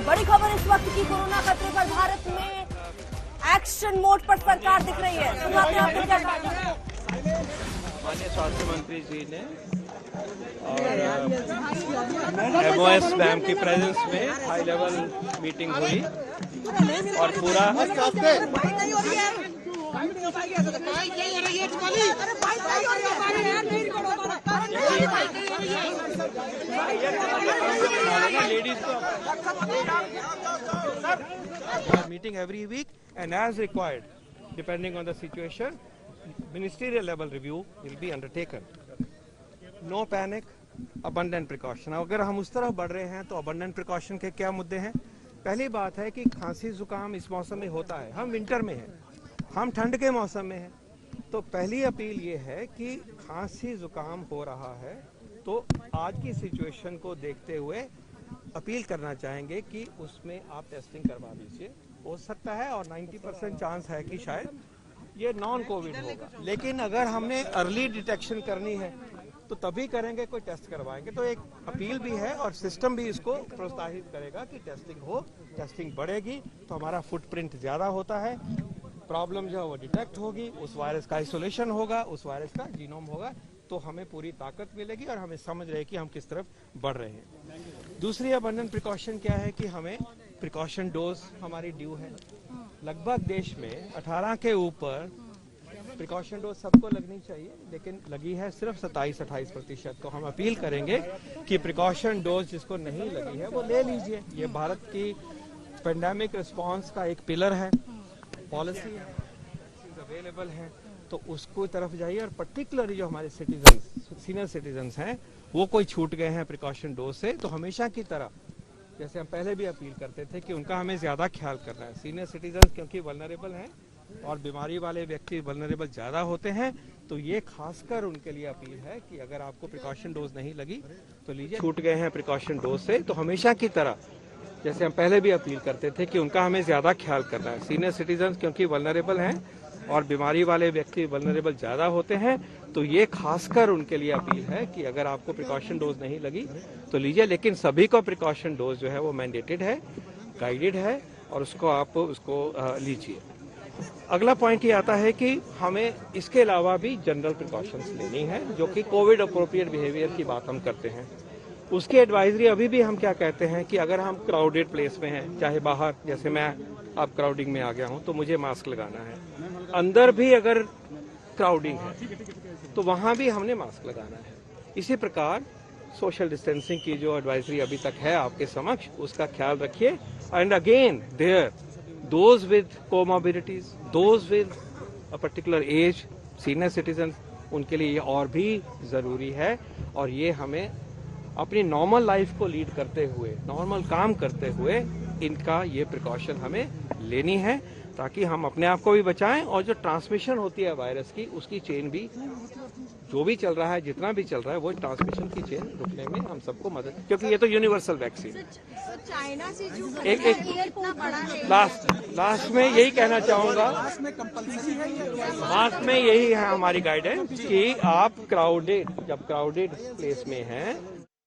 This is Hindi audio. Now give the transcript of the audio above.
बड़ी खबर इस वक्त की, कोरोना खतरे पर भारत में एक्शन मोड पर सरकार दिख रही है। सुनाते हैं आपको क्या कहा। माननीय स्वास्थ्य मंत्री जी ने और MOS मैम की प्रेजेंस में हाई लेवल मीटिंग हुई और पूरा meeting every week and as required, depending on the situation, ministerial level review will be undertaken. No panic, abundant precaution. अगर हम उस तरफ बढ़ रहे हैं तो abundant precaution के क्या मुद्दे हैं? पहली बात है कि खांसी जुकाम इस मौसम में होता है। हम विंटर में हैं, हम ठंड के मौसम में हैं, तो पहली अपील ये है कि खांसी जुकाम हो रहा है तो आज की सिचुएशन को देखते हुए अपील करना चाहेंगे कि उसमें आप टेस्टिंग करवा लीजिए। हो सकता है और 90% चांस है कि शायद ये नॉन कोविड होगा, लेकिन अगर हमने अर्ली डिटेक्शन करनी है तो तभी करेंगे, कोई टेस्ट करवाएंगे। तो एक अपील भी है और सिस्टम भी इसको प्रोत्साहित करेगा कि टेस्टिंग हो। टेस्टिंग बढ़ेगी तो हमारा फुटप्रिंट ज्यादा होता है, प्रॉब्लम जो है वो डिटेक्ट होगी, उस वायरस का आइसोलेशन होगा, उस वायरस का जीनोम होगा, तो हमें पूरी ताकत मिलेगी और हमें समझ रहे कि हम किस तरफ बढ़ रहे हैं। दूसरी अबंडेंट प्रिकॉशन क्या है कि हमें प्रिकॉशन डोज हमारी ड्यू है। लगभग देश में 18 के ऊपर प्रिकॉशन डोज सबको लगनी चाहिए, लेकिन लगी है सिर्फ 27-28%। तो हम अपील करेंगे कि प्रिकॉशन डोज जिसको नहीं लगी है वो ले लीजिए। ये भारत की पेंडेमिक रिस्पांस का एक पिलर है, पॉलिसी है, अवेलेबल है, तो उसको तरफ जाइए। और पर्टिकुलरली जो हमारे सिटीजन, सीनियर सिटीजन्स हैं, वो कोई छूट गए हैं प्रिकॉशन डोज से, तो हमेशा की तरह जैसे हम पहले भी अपील करते थे कि उनका हमें ज्यादा ख्याल करना है। सीनियर सिटीजन्स क्योंकि वल्नरेबल हैं और बीमारी वाले व्यक्ति वल्नरेबल ज्यादा होते हैं, तो ये खासकर उनके लिए अपील है कि अगर आपको प्रिकॉशन डोज नहीं लगी तो लीजिए। छूट गए हैं प्रिकॉशन डोज से, तो हमेशा की तरह जैसे हम पहले भी अपील करते थे कि उनका हमें ज्यादा ख्याल करना है। सीनियर सिटीजन्स क्योंकि वल्नरेबल हैं और बीमारी वाले व्यक्ति वल्नरेबल ज्यादा होते हैं, तो ये खासकर उनके लिए अपील है कि अगर आपको प्रिकॉशन डोज नहीं लगी तो लीजिए, लेकिन सभी को प्रिकॉशन डोज जो है वो मैंडेटेड है, गाइडेड है और उसको लीजिए। अगला पॉइंट ये आता है कि हमें इसके अलावा भी जनरल प्रिकॉशंस लेनी है, जो कि कोविड अप्रोप्रिएट बिहेवियर की बात हम करते हैं। उसकी एडवाइजरी अभी भी हम क्या कहते हैं कि अगर हम क्राउडेड प्लेस में हैं, चाहे बाहर, जैसे मैं अब क्राउडिंग में आ गया हूं तो मुझे मास्क लगाना है, अंदर भी अगर क्राउडिंग है तो वहां भी हमने मास्क लगाना है। इसी प्रकार सोशल डिस्टेंसिंग की जो एडवाइजरी अभी तक है आपके समक्ष, उसका ख्याल रखिए। And again there those with comorbidities, those with a particular age, senior citizen, उनके लिए ये और भी जरूरी है। और ये हमें अपनी नॉर्मल लाइफ को लीड करते हुए, नॉर्मल काम करते हुए इनका ये प्रिकॉशन हमें लेनी है, ताकि हम अपने आप को भी बचाएं और जो ट्रांसमिशन होती है वायरस की, उसकी चेन भी, जो भी चल रहा है, जितना भी चल रहा है, वो ट्रांसमिशन की चेन रुकने में हम सबको मदद, क्योंकि ये तो यूनिवर्सल वैक्सीन है। चाइना से जो एक लास्ट में यही कहना चाहूंगा, लास्ट में यही है हमारी गाइडेंस कि आप जब क्राउडेड प्लेस में हैं